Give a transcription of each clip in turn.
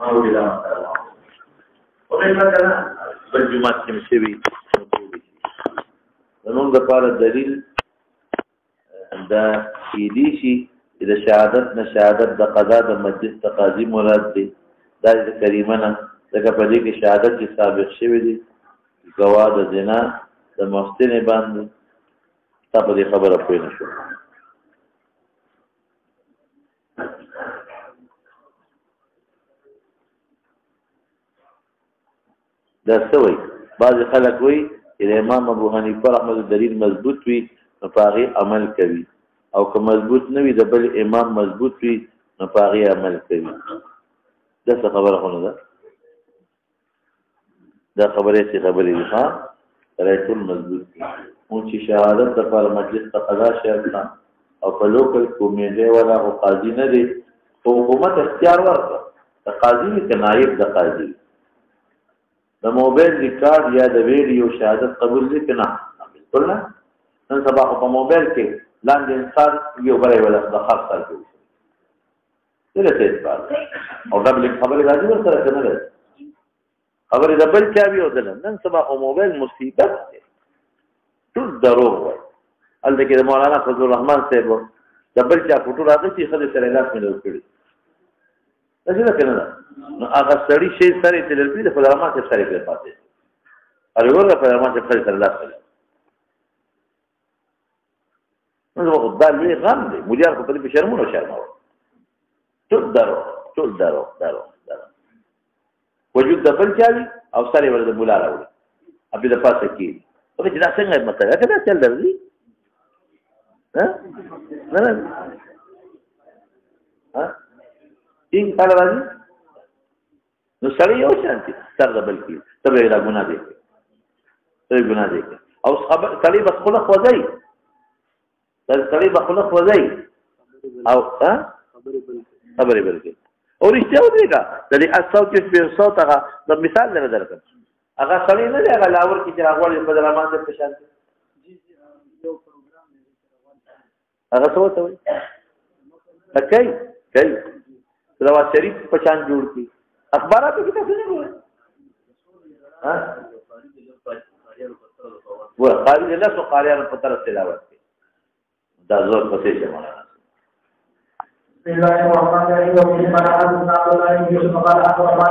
ما هو بلا مثلا وغير مثلا بالجمعات كمشوي زمون د پاره دلیل دا کېدی شي د شهادت نه شهادت د قضا د مجلس تقاضي مراد دی دا د کریمه نه ځکه په دې کې شهادت کې سابق شوی دی ګواه د زنا د محسن باندې تا په دې خبره پوه نه شو دا سوی بعض خلک وایي چې امام ابو حنیفه رحمه الله دلیل مضبوط وي نو په هغې عمل کوي او که مضبوط نه وي د بل امام مضبوط وي نو په هغې عمل کوي دا څه خبره خو نه ده دا خبرې چې خبرې دي ها سړی ټول مضبوط دي مونږ چې شهادت دپاره مجلس ته قضا شرط نه او په لوکل کومیټې والا خو قاضي نه دی خو حکومت اختیار ورکړه د قاضي وي که نایب د قاضي وي د موبایل ریکارډ یا د ویډیو شهادت قبول دي که نه بالکل نه نن سبا خو په موبایل کې لاندې انسان یو بلی ولا د خر سر کې وشي ډېره تیز کار او ډبلې خبرې راځي ورسره که نه راځي خبرې د بل چا وي او د نن سبا خو موبایل مصیبت دی ټول دروغ وایي هلته کې د مولانا فضل الرحمن صاحب د بل چا فوټو راغلي ښځې سره لاس ملو کړي داسې ده که نه ده نو هغه سړي شی سر یې تلل کړي د فضل الرحمن صاحب سر یې پرې پاتې هغې ور د فضل الرحمن صاحب ښځې سره لاس ملو نو دا لوی غم دی ملیار خو په دې په شرمونو شرموه ټول دروغ ټول دروغ دروغ دروغ وجود د بل چا وي او سر یې ور د ملا راوړي ابي د پاسه کېږي اوبه چې دا څنګه مسله که دا چل درځي نه نه ټینګ خال راځي نو سړی یو شانتي سر د بل کېږي ته به یې دا ګناه دی کوي ته یې ګناه دی کوي او سړی بس خوله خوځوي سړی به خوله خوځوي او خبرې بل کوي او رښتیا ودرېږه د دې اصل کې سپېر صوت هغه د مثال نه درکړم هغه سړی نه دی هغه لاور کې چې هغه غواړي په درمان ته په شان هغه څه ورته وایي کوي رواز شریف په شان جوړ کړي اخباراتو کې تاسو نه ګورئ قاری د لسو قاریانو په طرف تلاوت کوي دا زور پسې شه مولانا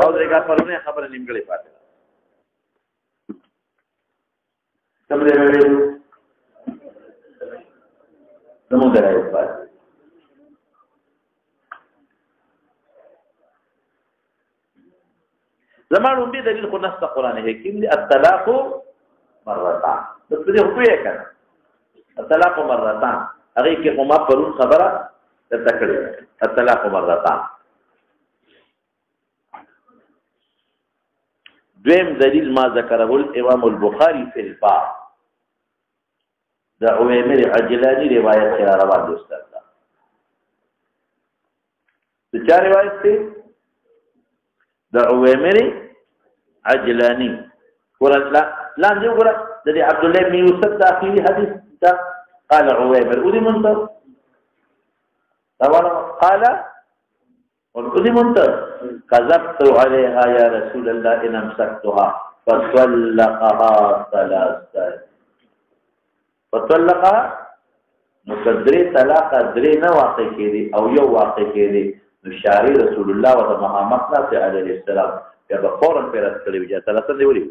او دغه پرونه خبره نیمګړې پاتې سمره ویلو نمو درایو پاتې زمانو به دلیل خو نص قرآن حکیم دی الطلاق مرتان د دې خو یې کنه الطلاق مرتان هغه کې کومه پرون خبره تکړه الطلاق مرتان دویم دلیل ما ذکره الامام البخاری فی الباب د عویمر عجلانی روایت سره روان دي استاد د چا روایت دی د عویمر عجلانی ورته لاندې وګوره د عبد الله بن یوسف د اخیری حدیث دا قال عویمر ودي منتظر قال والأذي منتر كذبت عليها يا رسول الله إن أمسكتها فطلقها ثلاثة فطلقها نقدري طلاق دري نه واقع کېدي او یو واقع کېدي نو شاري رسول الله وته محمد عليه السلام یا به فورا پیرات کړی وي ثلاثه دی ولي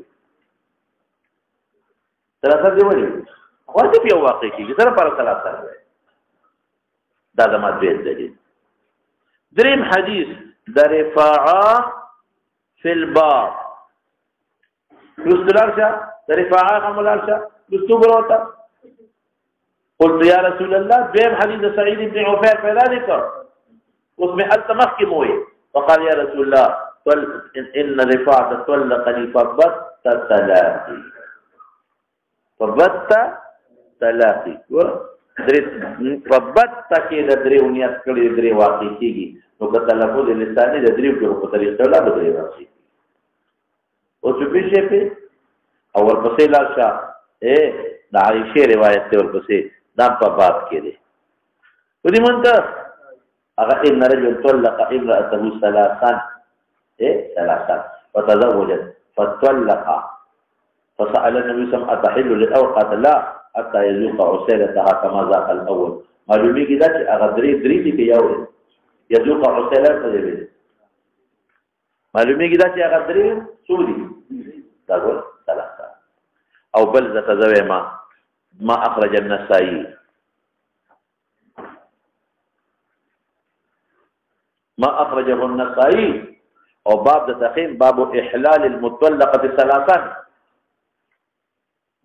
ثلاثه دی ولي واجب یو واقع کېږي سره پر ثلاثه دا د مدرید دلیل دریم حدیث در رفاعه فی الباب رسولارشا در رفاعه خمولارشا رسول قلت یا رسول الله دریم حدیث سعید بن عفیر پیدا ذکر اس میں التمخ کی موئی وقال یا رسول الله ان رفاعه طلقني فبت طلاقي ربط تکي د دریو نیت کړي درې واقع کیږي نو که تلفظ لساني د دریو په طریقه لا بدري راځي او چې په شی په او ورپسې لاشه د عائشه روایت ته ورپسې دا په باب کې دي ودي مونته هغه ان رجل طلق امراته ثلاثا ثلاثا فتزوجت فطلق فسأل النبي صلى الله عليه وسلم أتحل للأول قال لا حتى يذوق عسيلتها كما ذاق الأول معلومي کې دا چې هغه درې دي کې یو یذوق عسیلت څه دی معلومي کې دا چې هغه درې څو دي دا ګور ثلاثه او بل ذات زوی ما اخرج النسائي ما اخرجه النسائي او باب د تقیم باب احلال المطلقه ثلاثا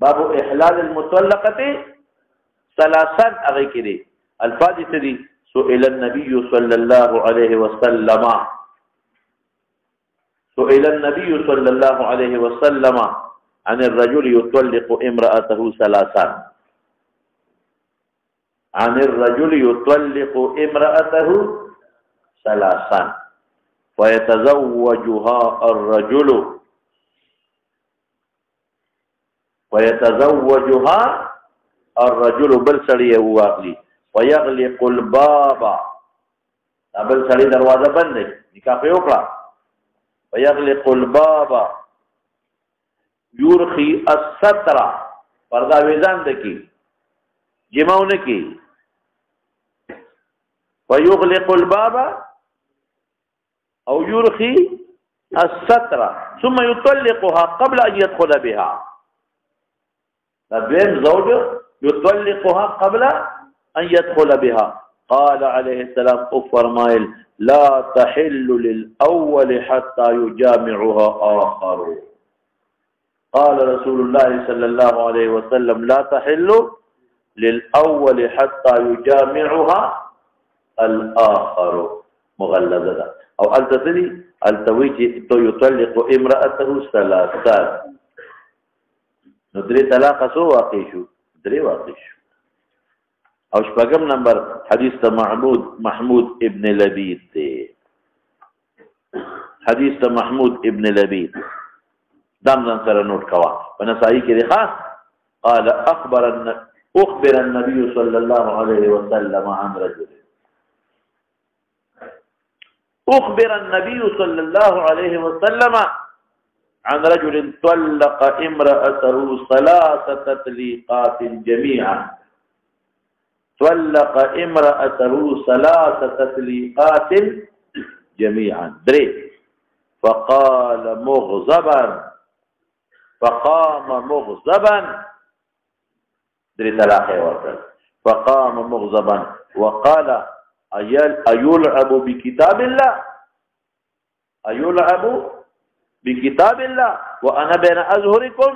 باب احلال المطلقه ثلاثا هغه کې دي الفاظ دي سئل النبي صلى الله عليه وسلم سئل النبي صلى الله عليه وسلم عن الرجل يطلق امرأته ثلاثا عن الرجل يطلق امرأته ثلاثا ويتزوجها الرجل بل سړی واغلی ويغلق الباب بل سړی دروازه بند نکاح وکړه ويغلق الباب يرخي الستر پردا ویزان دکی جمعون کی ويغلق الباب او يرخي الستر ثم يطلقها قبل ان يدخل بها البين زوج يطلقها قبل ان يدخل بها قال عليه السلام فرمائل لا تحل للأول حتى يجامعها آخر قال رسول الله صلى الله عليه وسلم لا تحل للأول حتى يجامعها الآخر مغلظة او التسلي التويج يطلق امرأته ثلاثا ندري طلاق سو واقع شو دري واقع شو او شپږم نمبر حدیث ته محمود ابن لبید دی حدیث ته محمود ابن لبید دام ځان سره نوٹ کوا په نسائی کې دی خاص قال اخبر النبي صلى الله عليه وسلم عن رجل اخبر النبي صلى الله عليه وسلم عن رجل طلق امرأته ثلاث تطليقات جميعا طلق امرأته ثلاث تطليقات جميعا دري فقام مغضبا دري طلاق ورکړ فقام مغضبا وقال ايلعب بكتاب الله ايلعب بكتاب الله وانا بين اظهركم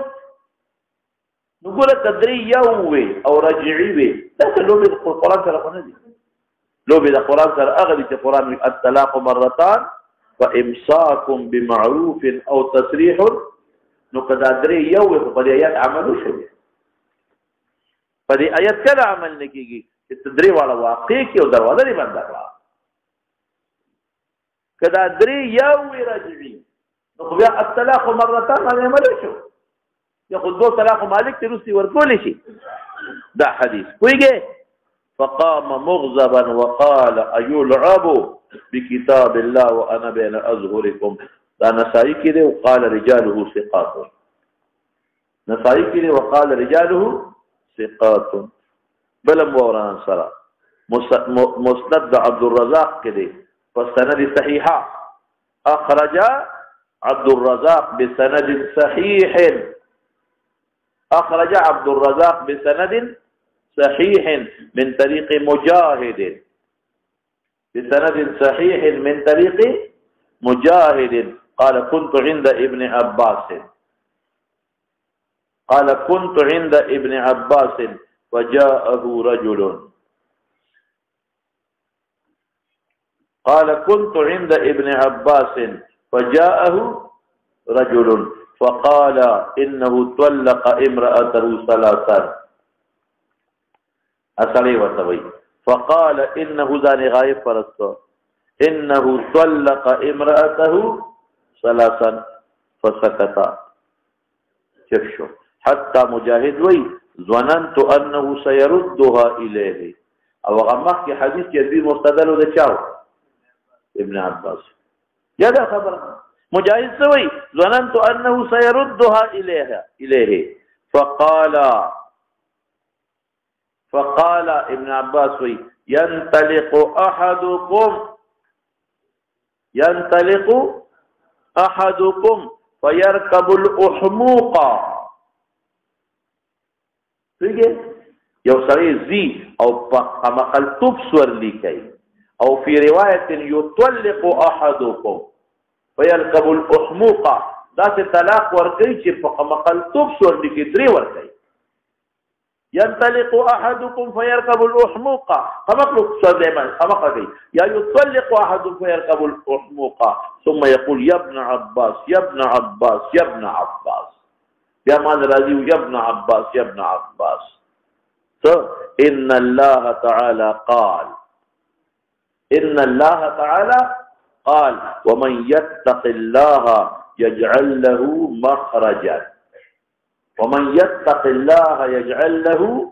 نقول تدري يومي او رجعي وي دا لو بالقران سره نه دي لو بالقران سره اغلي چې قران الطلاق مرتان وامساك بمعروف او تسريح نو کدا دري يومي په دې آیات عمل شو په دې آیات کله عمل نکېږي چې تدري والا واقع کې او دروازه لري بند کړه کدا دري يومي رجعي نو بیا الطلاق مرتان باندې عمل شو ياخذ دو طلاق مالك تروسي ورکول شي دا حديث ويجي فقام مغضبا وقال ايلعب بكتاب الله وانا بين اظهركم دا نسائي كده وقال رجاله ثقات نسائي كده وقال رجاله ثقات بلم وران سرا مسند عبد الرزاق كده فالسند صحيحه اخرج عبد الرزاق بسند صحيح أخرج عبد الرزاق بسند صحيح من طريق مجاهد بسند صحيح من طريق مجاهد قال كنت عند ابن عباس وجاءه رجل فقال إنه طلق امرأته ثلاثا أصلي وتوي فقال إنه ذاني غايب فرست إنه طلق امرأته ثلاثا فسكت شفشو حتى مجاهد وي ظننت أنه سيردها إليه أو غمخ حديث يدي مستدل ده چاو ابن عباس يا ده خبر مجاهد سوي ظننت انه سيردها اليه فقال ابن عباس وي ينطلق احدكم فيركب الاحموق دیکھیں یو سړی زی او مخلطوب سورلی کوي او فی روایت یطلق احدکم فيركب الاحموق دا چې طلاق ورکوي چې په مخلطوب سورلی کې درې ورکوي ينطلق احدكم فيركب الاحموق فمخلوق سليمان خمقه يا يطلق احدكم فيركب الاحموق ثم يقول يا ابن عباس يا ابن عباس يا ابن عباس يا مان راضي يا ابن عباس يا ابن عباس ان الله تعالى قال ومن يتق الله يجعل له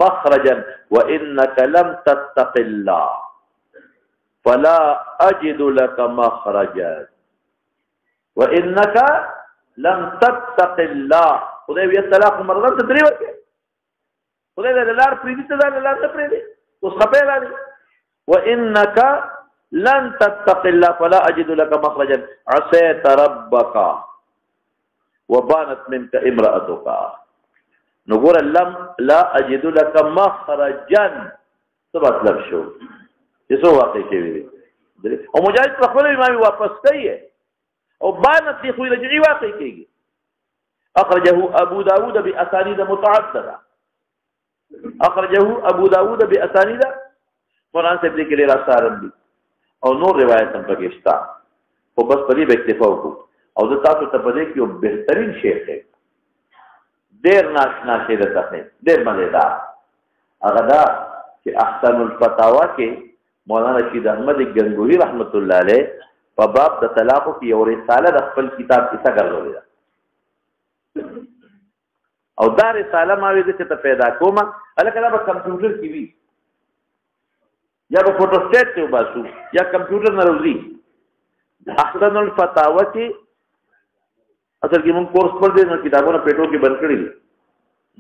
مخرجا وإنك لم تتق الله فلا أجد لك مخرجا وإنك لم تتق الله خدای وی طلاق مرغه تدری ورکه خدای د لار پریدي ته د لار ته پریدي اوس خپه راځي وإنك لن تتق الله فلا أجد لك مخرجا عصيت ربك وبانت منك امرأتك نقول لا أجد لك مخرجا سبت لك شو يسو واقعي كيف ومجاهد تخبر الإمام واپس كيه وبانت لي خوي رجعي واقعي كيه أخرجه أبو داود بأسانيد متعددة قرآن سے ذکر راسارم دي او نور روایت هم پکشتا او بس پدې به اکتفا وکړو او د تاسو ته پدې کې یو بهترین شیخ دی ډېر ناشنا شی ده تاسو ډېر مزیدار هغه دا چې احسن الفتاوا کې مولانا رشید احمد گنگوهی رحمت الله علیه په باب د طلاق کې یو رساله د خپل کتاب کې څنګه ګرځولې ده او دا رساله ما وې چې ته پیدا کومه الکه دا په کمپیوټر کې وی یا په فوټوسټیټ کې وباسو یا کمپیوټر نه راوځي احسن الفتاوا کې اصل کې موږ کورس پر دې نو کتابونه پیټو کې بند کړی دي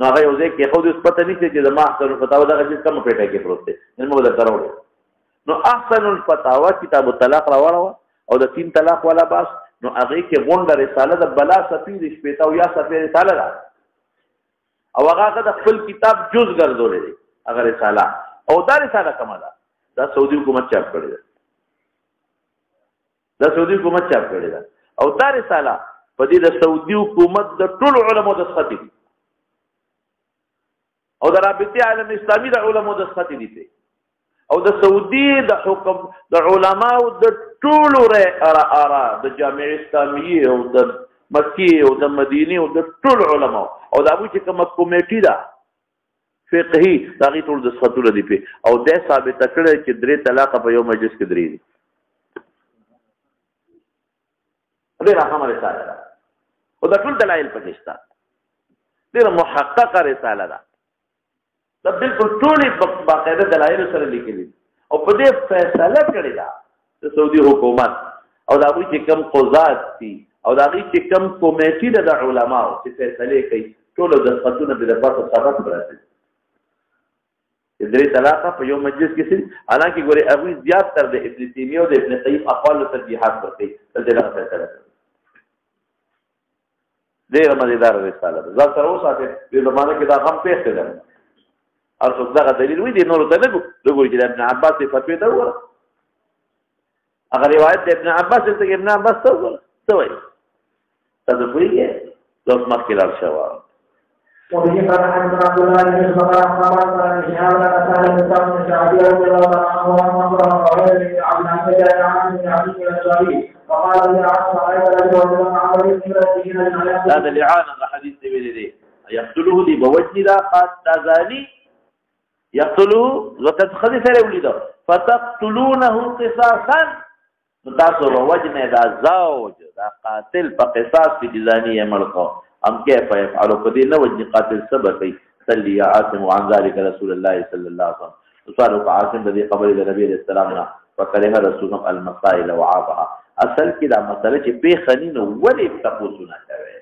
نو هغه یو ځای کې خو دې پته نشته چې زما احسن الفتاوا دا چې کوم پیټه کې پروت دی نن موږ دا کارو نو احسن الفتاوا کتاب الطلاق راوړو او د 3 طلاق والا باس نو هغه کې غونډه رساله د بلا سفیر شپېتا او یا سفیر رساله ده او هغه د خپل کتاب جز ګرځولې دي هغه رساله او دا رساله کومه ده دا سعودي حکومت چاپ کړی ده او دا رساله په دې د سعودي حکومت د ټول علماء د خطي دي او د رابطه عالم اسلامي د علماء د خطي دي او د سعودي د حکم د علماء د ټول را د جامع اسلامي او د مکی او د مدینه او د ټول علماء او د ابو چې کوم کمیټه ده فقهي داغي ټول د خطونه دي په او د ثابت کړي چې درې طلاق په یو مجلس کې درې دي ډېر هغه رساله ده او د ټول دلایل پکې شته ډېر محققه رساله ده دا بالکل ټول باقاعده دلایل سره لیکلي او په دې فیصله کړی دا د سعودي حکومت او دا وی چې کوم قضات دي او دا وی چې کوم کمیټې د علماو چې فیصله کوي ټول د خطونه د باسه سبب راځي درې طلاق په یو مجلس کې سي حالانکه ګوره ابو زیات تر د ابن تیمیه او د ابن قیم اقوال ترجیحات ورکړي دلته فیصله کوي ډېر مزیدار رساله ده ځکه تر اوسه په زمانه کې دا هم پیښ کړل او څو دا دلیل وی دي نور ته نه وګورئ چې ابن عباس په فتوی ته وره هغه روایت د ابن عباس ته ابن عباس ته وره څه وایي تاسو پوهیږئ لوس مخکې لاړ شوه وبه قال حدثنا عبد الله بن مسعود قال قال شهاب بن سالم بن شعبي رضي الله عنه وقال قال عبد الله بن عبد الشعبي فقال لي عبد الله بن عمرو بن هذا لعان الحديث دي يقتله دي بوجه ذا قاتزاني يقتله وتدخل سره ولید فتقتلونه قصاصا تاسو وجنه دا زوج دا قاتل په قصاص کې جزاني ملکو ام كيف يفعل قدين وجه قاتل سبقي صلي يا عاصم عن ذلك رسول الله صلى الله عليه وسلم وصاروا عاصم الذي قبل النبي عليه السلام فكره رسول المسائل وعابها اصل کې دا مسله چې پیښه نه نو ولې تاسو نه کوي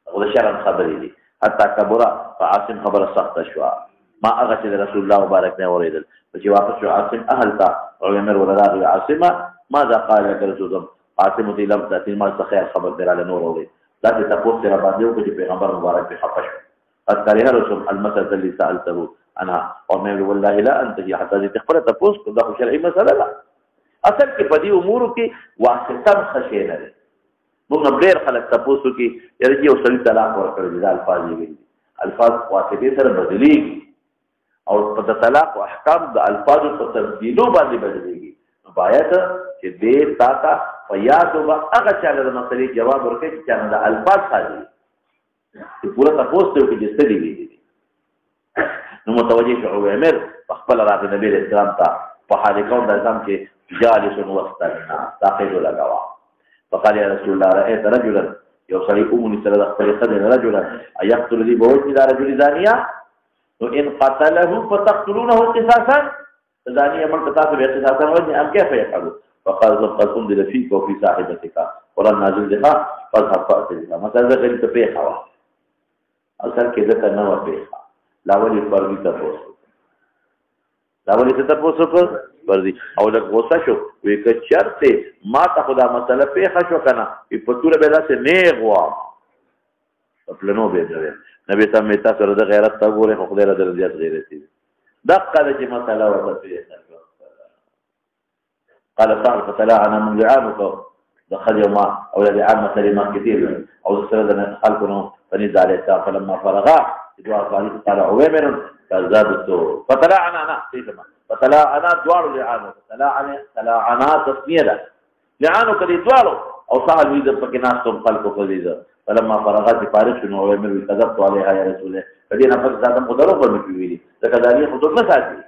او د شرم خبرې دي حتی کبره فعاصم خبره سخته شوه ما هغه چې رسول الله مبارک نه اوریدل چې واپس شو عاصم اهل تا او امر ولدا عاصمه ماذا قال لك رسول عاصم دې لم تاتي ما خیر خبر دراله نور اوري دا چې تاسو سره باندې چې پیغمبر مبارک په خپش قد كره رسول المسألة اللي سألته عنها ومن والله لا انتهي حتى تخبر تاسو دا شرعي مسأله لا اصل کې په دې امور کې واسطه خشي نه لري موږ ډېر خلک تاسو کې یعنی یو سړي طلاق ورکړي دا الفاظ یې الفاظ واسطه سره بدلېږي او په طلاق او احکام د الفاظ په تبديلو باندې بدلېږي باید چې دې تا فیاد او هغه چاله د مسلې جواب ورکړي چې څنګه د الفاظ خالي چې پورا تاسو ته کې چې ستړي دي نو متوجه شو عمر خپل راغی نبی اسلام ته په حال کون د ځم چې جالس وسطنا تاخذ لغوا فقال يا رسول الله رايت رجلا يوصلي امني سره خپل قدر رجلا ايقتل لي بوجه دا رجل زانيه وان قتله فتقتلونه قصاصا زانيه من قتاته بقصاصا وجه ام كيف يفعل فقال قد انزل فيك وفي صاحبتك قران نازل ده فذهب فاتها مثلا غير تبيحوا اصل کې ذکر نه و پیښه لاولي فرضي تاسو لاولي ته تاسو کو فرضي او د غوسه شو وی که چرته ما ته خدا مسله پیښه شو کنه په پوره بلا سه نه غوا خپل نو به دی نبی ته مې تاسو سره د غیرت تا ګوره خو خدای را درځي غیرت دي دقه د مسله ورته قال صاحب فتلاعنا من لعانك دخل يوم اولاد عام كلمات كثير او سردنا خلقنا فنزل عليه فلما فرغا دعاء صالح قال عوامر فزادت فتلاعنا انا فتلاعنا دوار لعانك تلاعنا تسميه لعانك دوار او صاحب يد فكناستم خلقه فزيدا فلما فرغت فارس عوامر كذبت عليها يا رسول الله فدينا فزاد مدرب بالمكويلي فكذلك حضور مساجد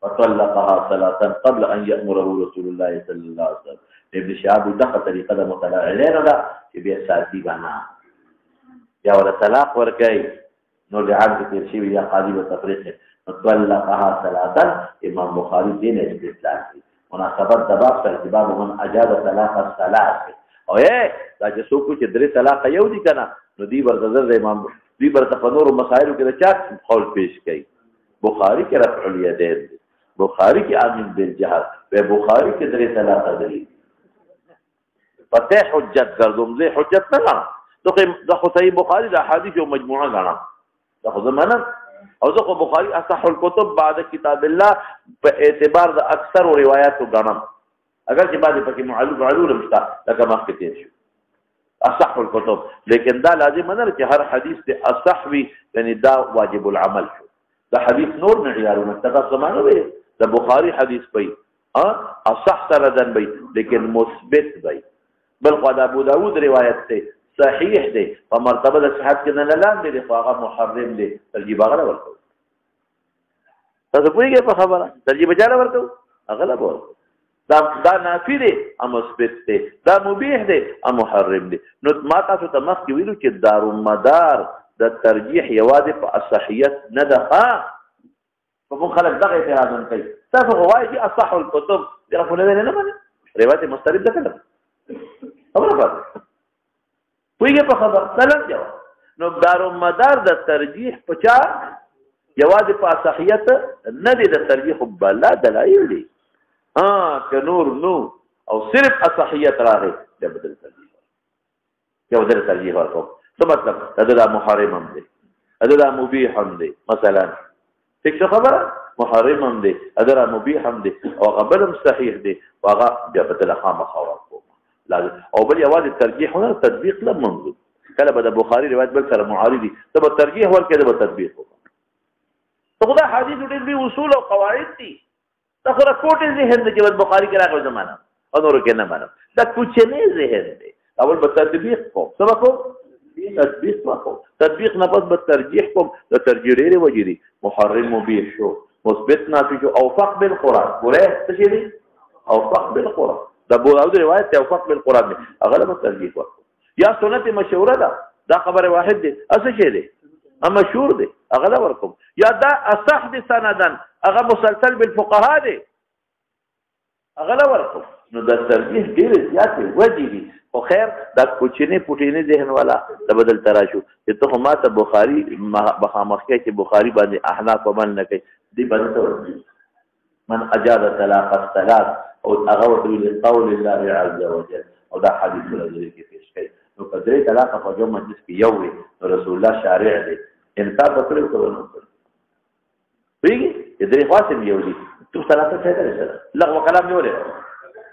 فطلقها ثلاثا قبل ان يامره رسول الله صلى الله عليه وسلم ابن شهاب دغه طریقه د مطالعه علینو دا چې بیا ساتي باندې یا ولا طلاق ورکای نو لعاب کې شی یا قاضي او تفریق طلقها ثلاثا امام بخاری دین استدلال کوي مناسبت د باب سره چې باب من اجازه طلاق الثلاث او دا چې څوک چې درې طلاق یو دي کنه نو دی ورته د امام دی ورته په نورو مسائلو کې د چا قول پیش کوي بخاری کې رفع الیدین بخاری کې عامل بالجهاد و بخاری کې درې طلاق دي فتح حجت ګرځوم زه حجت نه غواړم دغه صحیح بخاری د احادیث او مجموعه غواړم دغه زمانه او دغه بخاری اصح الكتب بعد کتاب الله په اعتبار د اکثر روایتو غواړم اگر چې بعد پکې معلول مشتا لکه ما کې تیر شو اصح الكتب لیکن دا لازم نه چې هر حدیث ته اصح وي یعنی دا واجب العمل شو دا حدیث نور معیارونه تاسو زمانه وي د بخاری حدیث په اصح سندن وي لیکن مثبت وي بل قد ابو داود روایت ته صحیح دی په مرتبه د صحت کې نه لاندې دی خو هغه محرم دی ترجیح هغه ورکو تاسو پوهیږئ په خبره ترجیح چا ورکو هغه لا ورکو دا نافی دی ام مثبت دی دا مبیح دی ام محرم دی نو ما تاسو ته مخکې ویلو چې دارومدار د ترجیح یوازې په اصحیت نه ده په کوم خلک دغه اعتراض کوي تاسو غواړئ چې اصح الكتب درفونه نه باندې روایت مسترد ده کله خبره پاتې ویګه په خبر سلام جواب نو دارومدار د ترجیح په چا یوازې په اصحیت نه دی د ترجیح بلا دلایل دي که نور نو او صرف اصحیت راغی د بدل ترجیح یو بدل ترجیح ورکوم څه مطلب دا محرم هم دی دا مبیح هم دی مثلا څه خبره محرم هم دی دا مبیح هم دی او غبلم صحیح دی واغه بیا بدل خامخا ورکوم لازم او بل یوازې ترجیح نه تطبیق لا منظور کله به د بخاری روایت بل سره معارضي ته به ترجیح ورکړي به تطبیق وکړي خدا حدیث ډېر اصول او قواعد دي تخره کوټه ذهن د جواد بخاری کې راغلی زمانہ او نور کې نه مانو دا کوچنی ذهن دی اول به تطبیق کوم سبا کوم تطبیق وکړو تطبیق نه پس به ترجیح کوم د ترجیح لري وجري محرم مبیح شو مثبت نافي شو اوفق بالقران ګوره څه شي دي اوفق بالقران دا ابو داود روایت ته اوفق بالقران دی هغه به ترجیح وکړو یا سنت مشهوره ده دا خبره واحد دی اصل شی دی مشهور دی هغه ورکوم یا دا اصح دي سندن هغه مسلسل بالفقهاء دی هغه له ورکو نو د ترجیح ډېرې زیاتې وجې دي خو خیر دا کوچنی پوټینی ذهن والا د بدل ترا شو چې ته خو ما ته بخاري مخامخ کې چې بخاري باندې احناف عمل نه کوي دې باندې ته من اجاد طلاق الثلاث او هغه ورته قول الله عز وجل او دا حدیث ولري کې پیش کړي نو په درې طلاق په جو مجلس کې یو وي رسول الله شارع دی انصاف وکړو کوو ویږي درې خاصم یو دي تو ثلاثه څه کوي لغو کلام نه ولې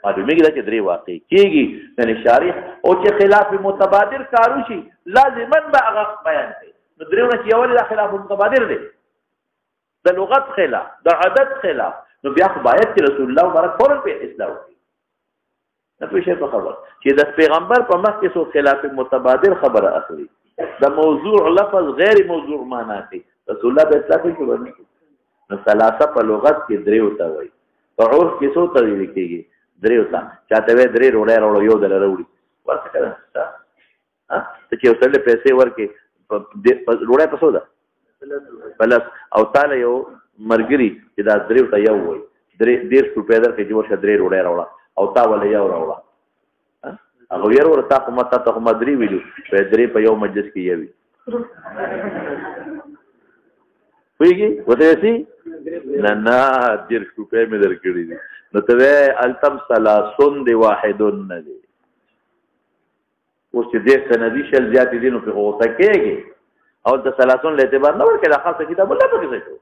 معلومیږي دا چې درې واقع کېږي یعنی شارع او چې خلاف متبادر کارو شي لازما به هغه بیان کوي نو درېونه چې یو د خلاف متبادر دی د لغت خلاف د عادت خلاف نو بیا خو باید چې رسول الله مبارک فورا په اصلاح وکړي نه پوه شئ په خبر چې د پیغمبر په مخ کې څو خلاف متبادر خبره اخلي د موضوع لفظ غیر موضوع معنا کوي رسول الله په اصلاح کې ورنه نو ثلاثه په لغت کې درې وته وایي په عرف کې څو ته ویل کېږي درې وته چاته وې درې روړې راوړو یو دل راوړي ورته کړه ها ته چې وسله پیسې ورکې روړې په څو ده بلس او تعالی یو مرګري چې دا درې وته یو وایي درې روپۍ درکې جوړ شه درې روړې راوړه او تا ولې یو راوړه هغه یې ورته تا کومه تا ته مدري ویلو په درې په یو مجلس کې یوي ویږي وته سي نه ډېر روپۍ مې درکړي دي نو ته التم ثلاثون دی واحدون نه دی اوس چې دې سندي شل زیاتې دي نو په غوسه کېږي او د ثلاثون له اعتبار نه ورکړي د خاصه کتاب الله په کې څه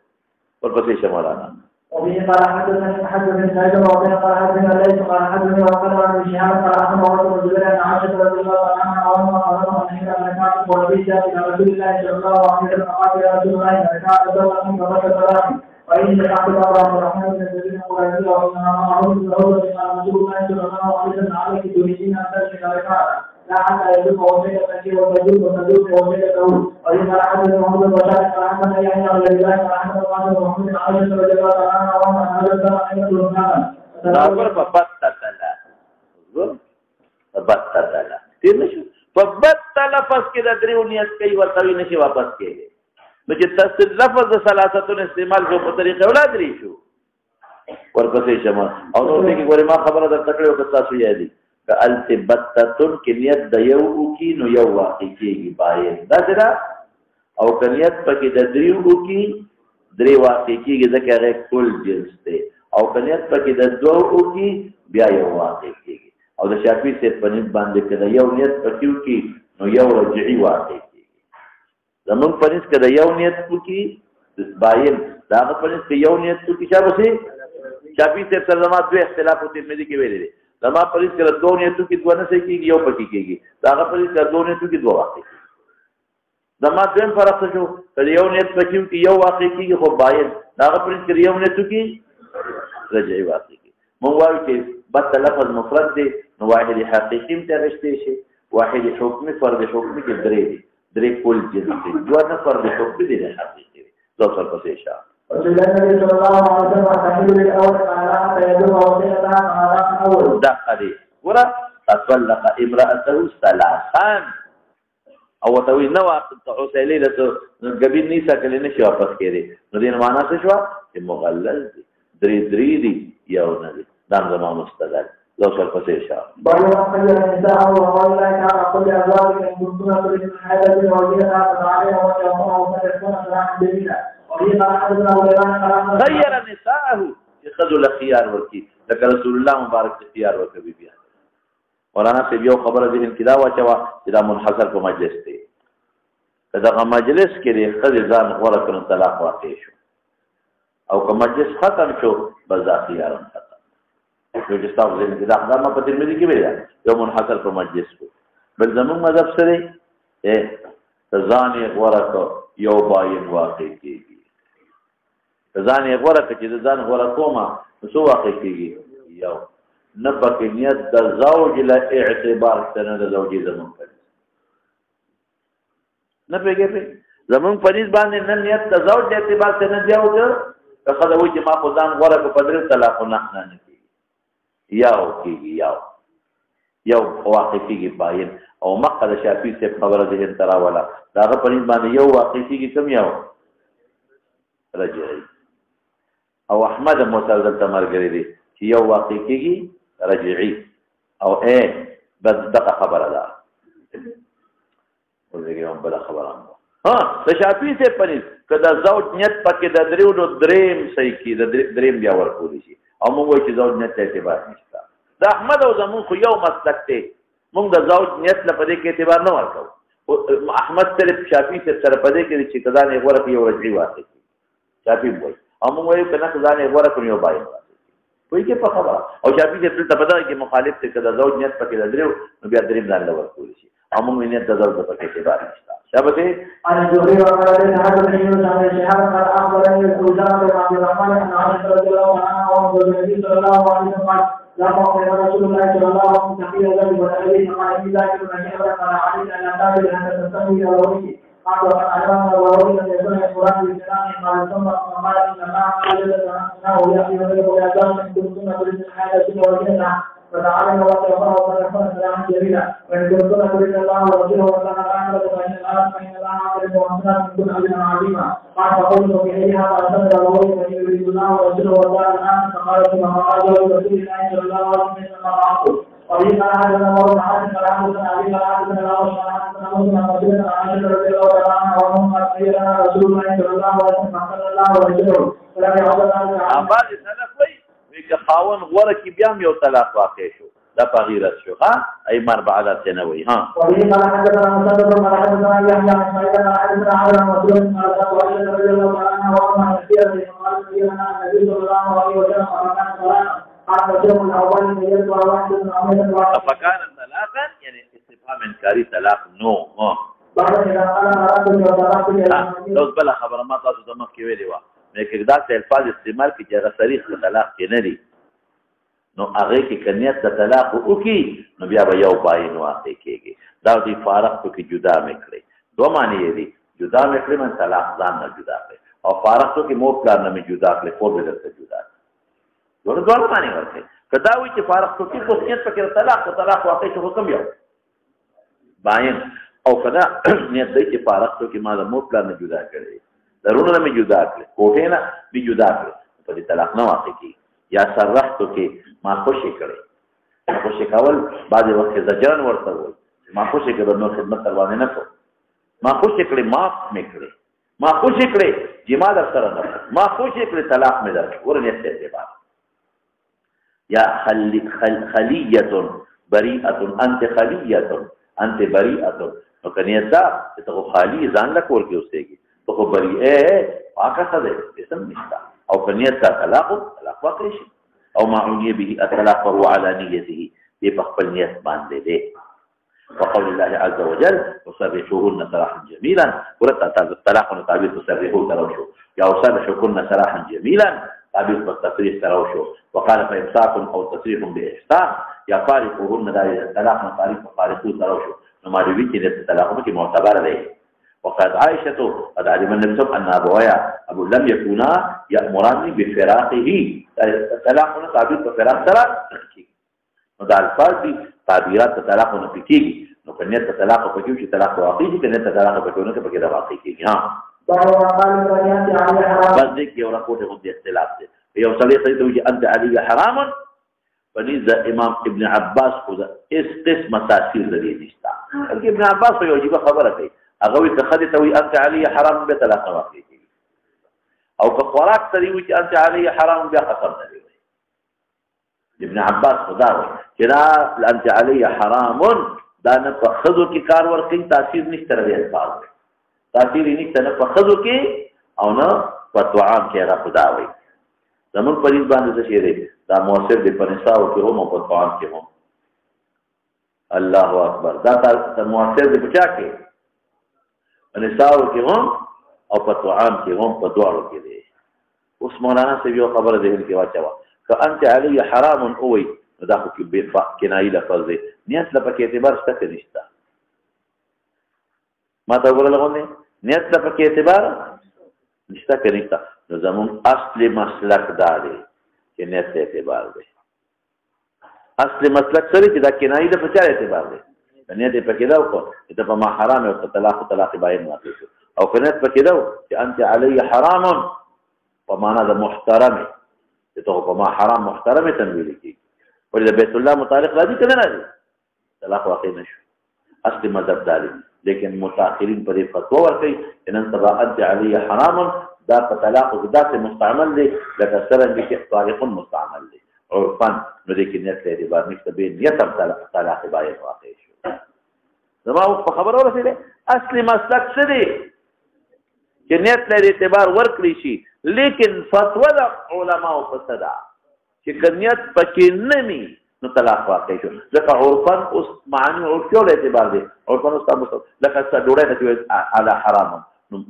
ورپسې شمالانا وبه قال حدثنا حد بن سعيد وبه قال حدثنا ليس قال حدثني وقال عن شهاب قال اخبر عمر بن زبير عن عائشه رضي الله عنها وما قال ان هي كانت ولدي جاء الى رسول الله صلى الله عليه وسلم قال يا رسول الله ان كان ذلك من قبل ثلاث وان شهاب قال عبد الرحمن بن زبير قال له وان اعوذ بالله من رسول الله صلى الله عليه وسلم عليك تريدين ان تشرك لا حتى يذوق وجهك وتذوق وجهته وإذا أحد محمد وشارك فأحمد يحيى على الله فأحمد الله محمد عائشة رضي الله عنها وأن هذا الزمن أن يكون هذا. ناظر فبتتلا فبتتلا تیر نشو فبتتلا پس کې د دریو نیت کوي ورته نشي واپس کېږي نو چې تاسو لفظ د ثلاثتون استعمال کو په طریقه ولادت لري شو ورپسې شمه او نو دې کې ګورې ما خبره در تکړه او تاسو یې دي التبتتن کې نیت د یو کی نو یو واقع کېږي باید دا څه او کنیت پکې د دریو کی درې واقع کېږي ځکه هغه کل جنس دی او کنیت پکې د دوه کی بیا یو واقع کېږي او د شافعي سے پنځ باندې کړه یو نیت پکې کی نو یو رجعي واقع کېږي زمون پنځ کړه یو نیت پکې باید دا پنځ کې یو نیت پکې شافعي سے ترجمات دوه اختلاف ہوتے مې دي کې ویلې زما پریز کړه دوه نیتو کې دوه نه کېږي یو پکې کېږي دا هغه پریز کړه دوه نیتو کې دوه واقع کېږي زما دویم فرق څه شو کله یو نیت پکې کې یو واقع کېږي خو باید دا هغه پریز کړه یو نیتو کې رجعي واقع کېږي مونږ وایو چې بد لفظ مفرد دی نو واحد حقیقي ته رشته شي واحد حکمي فرد حکمي کې درې دي درې کول جنس دي دوه نه فرد حکمي دي حقیقي دي لو سر پسې شه رسول الله صلى الله عليه وسلم تحيل الاول على يدعو وسيله على الاول دخلي ورا اطلق امراته ثلاثا او توي نو حسيلي له غبين نيسا کله نشي واپس کړي نو دین معنا څه شو چې مغلل درې دي یو نه دي دا زموږ مستدل لو سر پسې شه بل خير النساء وقال لا كان كل ازواج من كنتم تريدون الحياه وجهها فعليها وجهها وتكون سلام جميلا غیر نساءه خذوا الخيار ورکی لکه رسول الله مبارک اختیار ورکوي بیا مولانا سی یو خبره ذهن کې دا واچوا چې دا منحصر په مجلس دی دا مجلس کې د خځې ځان غوړه کړو طلاق واقع شو او که مجلس ختم شو بزا خيار ختم نو چې تاسو ذهن کې دا خبره په دې مې کې ویل یو منحصر په مجلس کو بل زموږ مذهب سره ځان غوړه کو یو باین واقع کېږي ځان یې غوړه چې د ځان غوړه کومه څو واقع کېږي یو نه پکې نیت د زوج له اعتبار څخه د زوجي زمون په نه پیږي زمون په نس باندې نه نیت د زوج له اعتبار څخه نه دیو ته خدای وایي چې ما په ځان غوړه په پدری طلاق نه کېږي یو کېږي یو واقع کېږي باین او مقصد شافعي سے خبره ده ترا والا دا په نس باندې یو واقع کېږي کم یو رجعي او احمد مسلسل تمرګری دي چې یو واقع کېږي رجعي او بس دغه خبره ده ولګي بله خبره د شافعي صاحب په نس که د زوج نیت پکې د دریو نو دریم صحیح کي د دریم بیا ورکولی شي او موږ وایو چې زوج نیت ته اعتبار نشته د احمد او زمون خو یو مسلک دی موږ د زوج نیت نه په دې کې اعتبار نه ورکوو احمد صاحب شافعي صاحب سره په دې کې چې ځان یې غوره کړي یو رجعي واقع کړي شافعي وایي او موږ وایو که نه که ځان یې غوره کړي یو باید پوهېږي کې په خبره او شافعي صاحب دلته په دغه کې مخالف دی که د زوج نیت پکې د دریو نو بیا دریم ځان له ورکولی شي او موږ نیت د زوج پکې اعتبار نشته شابته عن الزهري وقال لنا هذا من يونس عن شهاب قال اخبرني الزوجان بن عبد الرحمن ان عائشه رضي الله عنها وعن النبي صلى الله عليه وسلم قال لا تقل رسول الله صلى الله عليه وسلم تقي ذلك والذي قال ان ذاك من شهر قال عليك ان تعبد ان تستمي الى روحك قال وقد علمنا الروحي ان يكون القران بالكلام قال ثم قال ان الله قال انه ياتي ذلك ويزال من كنتم تريد الحياه والجنه فتعالى وتوفاه وتكون سلاما جميلا وان كنتم تريد الله ورسوله والله الاخره فان الله علم وامثال من كل اجر عظيما قال فقلت في ايها فاسد الروحي فان يريد الله ورسوله والله الاخره فقال ثم قال رسول الله صلى الله عليه وسلم معه وفي قال هذا مر عن كلام ابي قال لا وشرع مسلم عائشه رضي الله عنها وهم قال رسول الله صلى الله عليه وسلم صلى الله عليه وسلم ولم يعد عنه که خاون غوره کې بیا یو طلاق واقع شو دا تغیرت شو ها ایمان بعد نه وي ها وبه قال حدثنا مسدد قال حدثنا يحيى عن اسماعيل قال حدثنا عمرو بن مسعود قال قال رضي الله عنه وعن كثير قال سيدنا النبي صلى الله عليه وسلم قال قال رجل الاول من يدعو واحد من عمله فكان طلاقا يعني استفهام انكاري طلاق نو بعد اذا قال رجل وطلاق لو بل خبر ما تاسو دمه کې ویلی و لیکن دا څه الفاظ استعمال کې چې هغه صریح د طلاق کې نه دي نو هغه کې کنيت د طلاق وکي نو بیا به یو باین واقع کېږي دا دی فارق تو کې جدا میکړي دوه معنی دي جدا میکړي من طلاق ځان نه جدا کړي او فارق تو کې مو پلان نه جدا کړي فور به درته جدا دوه معنی ورته کدا وی چې فارق تو کې کنيت پکې طلاق واقع شي حکم یو باین او کدا نیت دی چې فارق تو کې ما د مو پلان نه جدا کړي ضرورت میں جدا کړ کوټه نه به جدا کړ په دې طلاق نه واقع کی یا صرحتو کې ما خوشی کړي خوشی کول بعد وخت زجرن ورته وای ما خوشی کړه نو خدمت روانه نه کو ما خوشی کړي معاف مې کړي ما خوشی کړي جما در سره نه ما خوشی کړي طلاق مې در ورنه څه دی با یا خلیه بریئه انت خلیه انت بریئه نو کني دا ته خالی ځان لا کور کې اوسېږي تو بریئه واقع ده اسم نشتا او کنیت کا طلاق واقع شي او معونیه به الطلاق وهو على نيته دې په خپل نیت باندې ده وقول الله عز وجل وسرحوهن سراحا جميلا ورت الطلاق تعبير تسرحوه تروشو يا وسرحوهن سراحا جميلا تعبير بالتصريح تروشو وقال فامساك او تصريح باحسان يا فارقوهن ذا الطلاق تعريف فارقوه تروشو نو ما دې کې الطلاق کې معتبر ده وقد عائشة قد علم النبي صلى الله عليه وسلم أن أبويا أبو لم يكونا يأمراني بفراقه طلاقنا تعبير بفراق طلاق نو دا الفاظ دي تعبيرات طلاقنا فكيږي نو کنيت طلاق پکې چې طلاق واقعي دي کنيت طلاق پکې نه پکې دا واقعي کېږي بس دې کې یو راکوټه هم دي اختلاف دي یو څلې ته چې انت علي حرام فنيز امام ابن عباس خو اس قسم تاثیر لري نشتا ابن عباس یو عجیب خبره کوي هغه ته خدي ته وي انت علي حرام به طلاق واقع کیږي او که خوراک تري وي چې انت علي حرام بیا خطر نه وي ابن عباس خدا وي چې دا انت علي حرام دا نه په خذو کې کار ورکړي تاثیر نشته لري الفاظ تاثیر نشته نه په خذو کې او نه په طعام کې هغه خدا وي زمون په دې باندې څه شي دی دا موثر دی په نساء کې هم په طعام کې هم الله اکبر دا تاسو موثر دی په چا کې نساو کې هم او په طعام کې هم په دواړو کې دي اوس مولانا څه یو خبره ده کې واچوا که انت علی حرام اوي دا خو کې به کنایي لفظ دی نیت لپاره کې اعتبار شته نشته ما ته وګورل غوښنه نیت لپاره کې اعتبار نشته کنيستا نو زمون اصل مسلک دا دی چې نیت اعتبار دی اصل مسلک سره چې دا کنایي لپاره اعتبار دی کنيت پکې دا وکړه چې په ما حرام او طلاق باید واقع شو او کنيت پکې دا چې انت علی حرام په معنا د محترم ته په ما حرام محترمه تنویل کی ولې بیت الله متعلق راځي کنه راځي طلاق واقع نشو اصل مذهب داري لیکن متأخرین پر فتوا ورکړي ان سبا اد علی حرام دا په طلاق او دا مستعمل دي لکه سره کې طالق مستعمل دي عرفا نو دې کې نیت لري باندې نشته به نیت هم طلاق باید واقع شي زما په خبر اورسه اصلي مسلک څه دي چې نیت لري اعتبار ورکړي شي لیکن فتوا د علماء په صدا چې کنيت پکې نه ني نو طلاق واقع شو ځکه عرفا اوس معنی او ټول اعتبار دي عرفا اوس تاسو لکه څه ډوړې ته على حرام نو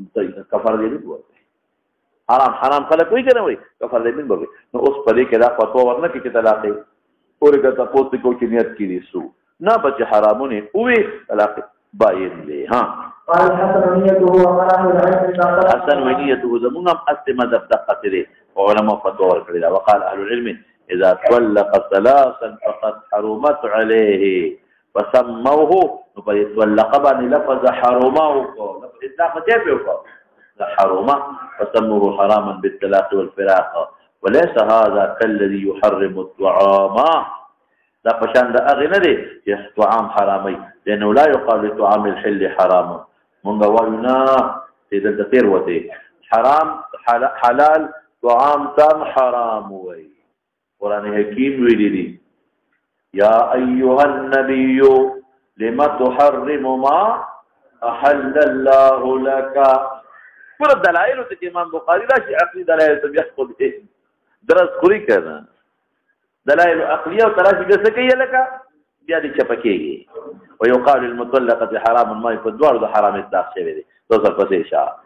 کفر دي نه حرام خلک وایي کنه وایي کفر دې من بوي نو اوس په دې کې دا فتوا ورنه کې چې طلاق اورګه تاسو ته کوم نیت کړی سو نه بچ حرامونه وي طلاق باین دي ها حسن ونيته زمون هم اصل مذهب دقه دي علماء فتوا ورکړي دا وقال اهل العلم اذا طلق ثلاثا فقد حرمت عليه فسموه فيتطلق بان لفظ حرمه لفظ اطلاق جابه حرمه فسموه حراما بالطلاق والفراق وليس هذا كالذي يحرم الطعام لا فشان ده اغنى دي طعام حرامي لانه لا يقال لطعام الحل حرام من قولنا اذا تطير وتي حرام حلال طعام تام حرام وي قران حکیم ویلي دي يا ايها النبي لما تحرم ما احل الله لك پر دلائل ته امام بخاری راشي عقلي دلائل ته يحفظ درس خوري کنه دلائل عقليه او تراشي څه کوي لکه بیا دې چپکیږي ويقال المطلقه حرام ما يفدوار ده حرام اطلاق شوی دي توصل پسې شاه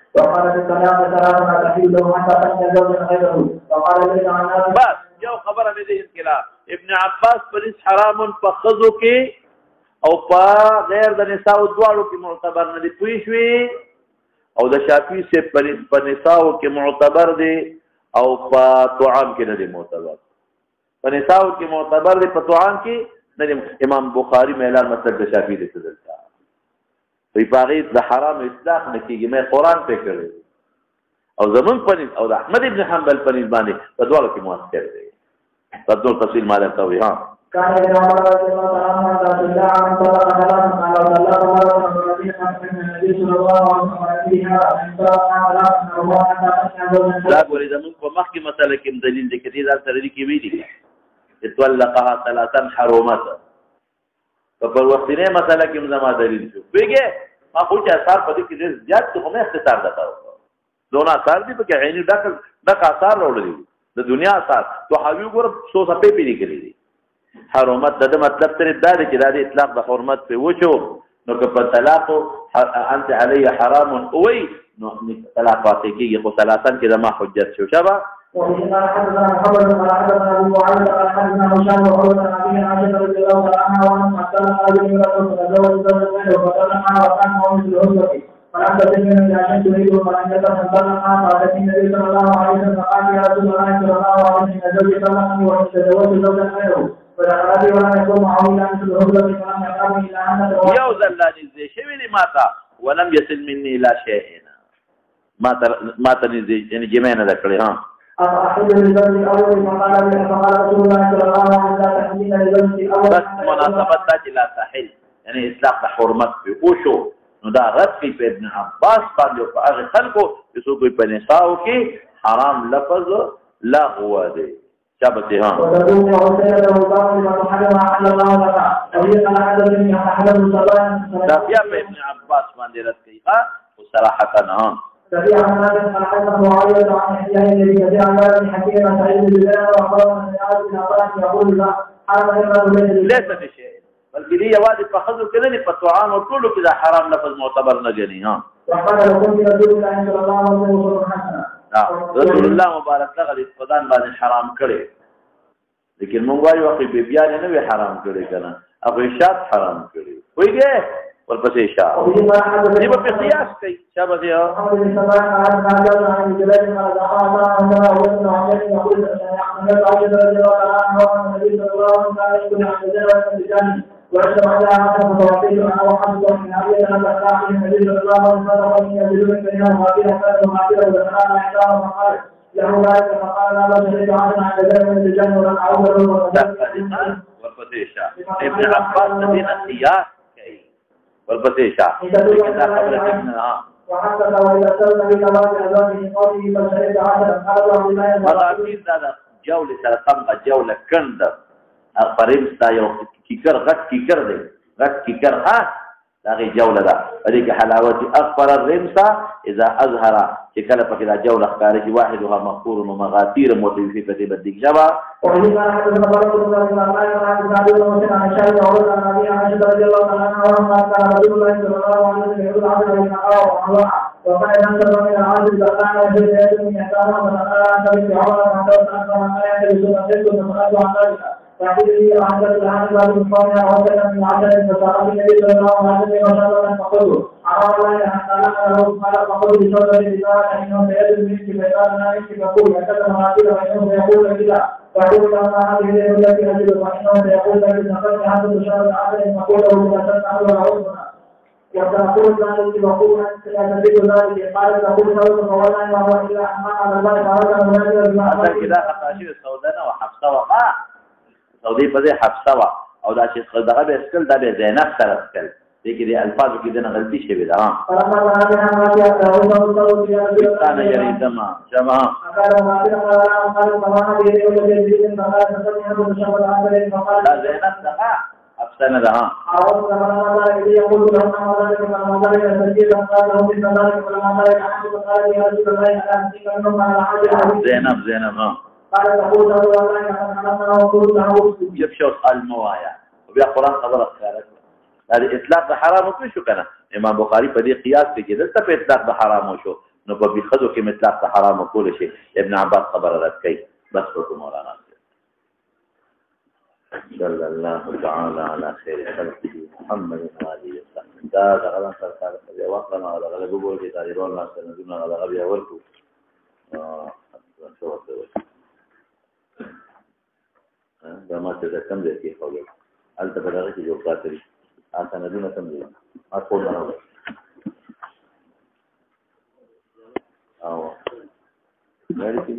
بس یو خبره مې دې انکلا ابن عباس پرې حرام فخذو کې او په غیر د نساء دواړو کې معتبر نه دي پوي شوي او د شافعي سے په نساء کې معتبر دي او په طعام کې نه دي معتبر په نساء کې معتبر دي په طعام کې نه دي امام بخاری مهلال مطلب د شافعي دې تدلتا په پاره د حرام اطلاق نه کېږي مې قران په کړی او زمون پنځ او د احمد ابن حنبل پنځ باندې په دواړو کې موثر دي په ټول تفصیل ماده توي ها كان ابن عمر رضي الله عنه قال الله عن طلق ثلاثا قال الله مرة النبي صلى الله عليه وسلم فيها ان طلق ثلاثا الله لا ګورې زمون په مخکې مسله کې دلیل دی کې دا سره دي کې ویلي اتولقها ثلاثا حرمت په وختینه مسله کې زما دلیل شو بیګه ما خو چې اثر په دې کې زیات څه هم اختصار دتا دونه اثر دي په کې عیني ډک اثر وروړي د دنیا اثر تو حوی ګور سو سپې پیری کړی دي حرمت د مطلب تر دا دی چې د اطلاق د حرمت په وچو نو که په طلاق انت علی حرام وی نو طلاق واقع کیږي خو ثلاثن کې د ما حجت شو شبا وإذا حدثنا محمد بن حدثنا أبو معاوية قال حدثنا هشام وعروة عن أبي عائشة رضي الله عنها وأنها كانت رجل امرأة فتزوج زوجا وفتنها وكان مثل العزوة فلم تزل من الجاشين تريد فلم يكن فانطلقها فأتت النبي صلى الله عليه وسلم فقال يا رسول الله صلى الله عليه وسلم إن زوجي طلقني وإن تزوجت زوجا غيره فدخلت ولم يكن معه إلا مثل العزوة فلم يقربني إلا أن يوزن لا نزي شوي لي ماتا ولم يصل مني إلى شيء ماتا نزي يعني جمعنا ذكري ها أحد للزوج الأول فقال رسول الله صلى الله عليه وسلم لا تحمل للزوج الأول بس مناسبة لا تحل يعني إطلاق حرمت في وشو نو دا رد کی په ابن عباس باندې او هغه خلکو چې څوک په نساء کې حرام لفظ لا هو دی شابه ها دا بیا په ابن عباس باندې رد کی او صراحتا ها تبيع الناس عن حسن معاوية عن احياء الذي تبيع الله حكيم سعيد بالله واخبرنا من آل بن عباس يقول لا ليس بشيء بلکې دی یوازې په خذو کې نه په طعام او ټولو کې دا حرام لفظ معتبر نه غني ها وقال لكم رسول الله صلى الله عليه وسلم حسنا رسول الله مبارک هغه استفادان باندې حرام کړي لیکن موږ وایو چې بیا نه وی حرام کړي کنه هغه شاد حرام کړي وایي ورپسې شاه دی په قیاس کوي شابه دی وأشهد أن لا إله إلا الله وحمد من أبي أن الأخلاق النبي صلى الله عليه وسلم يجدون بينهم وبين كذا وما بين وذكرنا إحداهم وقال له ذلك فقال لا شهد عن عدد من الجنة ولن أعوذ ورپسې ابن عباس دې نصيحت کوي ورپسې دا خبره وحتى لو إذا سلم بكلام أذانه قوله فشهد عشرا قال عبد الله مغافير دا جولة سره سمغه جولة کند فریم ستا یو کیکر غټ کیکر دی غټ کیکر ها دغه جوله ده دې کې حلاوت اکبر الرمسا اذا اظهر چې کله پکې دا جوله ښکاري چې واحدها مغفور ومغافير موتوفي په دې بدیک جواب وحديث عن حدثنا بركة بن عبد الله وعن ابي وسلم عن شاهد وعروض عن ابي عائشة رضي الله عنها وعنها كان رسول الله صلى الله عليه وسلم يقول عبد الله وعروض وقال ننصر من العاجز بأقام وجد يد من يساره فنقال عن سبيل عمر وعن دوس أكبر عن آية بسنة سلسل فنقال عن ذلك فحديث عن ذلك العاجز بعد مصارها وكذا من عجل فسأل النبي صلى الله عليه وسلم وشهد أن تقولوا عرى الله أن قال له قال فقل بشرط الإدارة إنه سيد منك فإذا منك فقول يكتب مغاتير وإنه سيقول كذا فقل لما هذه التي أجل وإنه سيقول لك نقلت هذا بشرط عجل فقوله بلا تسأل ولا عظمنا وتقول ذلك وقول لا تزيد ذلك قال تقول له فولا وهو إلا أحمان على الله تعالى ولا يجب أن كذا خطاشي سودانا وحفصة وقع سودي فذي حفصة او دا چې دغه به اسکل دا به زینب سره اسکل دې کې د الفاظو کې دغه غلطي شوی ده ها انا يريدما جمع دا زینب دغه افسانه ده ها زینب ها يبشر الموايا وبيا قرآن خبر خيارك هذا اطلاق حرام وكل شو كان امام بخاري فدي قياس كده دلته اطلاق حرام وشو نو په بخذو کې اطلاق حرام وکول شي ابن عباس خبر راکړي بس په مولانا صلى الله تعالى على خير خلقه محمد وعلى اله وصحبه دا غلط سره دی وقتنا على غلط بول کې تاریخ الله سره دونه على غبي ورکو دا ما څه د کم ځای کې خو هلته په دغه کې جوړ کړی هلته ندونه کم دي ما ټول نه او غړي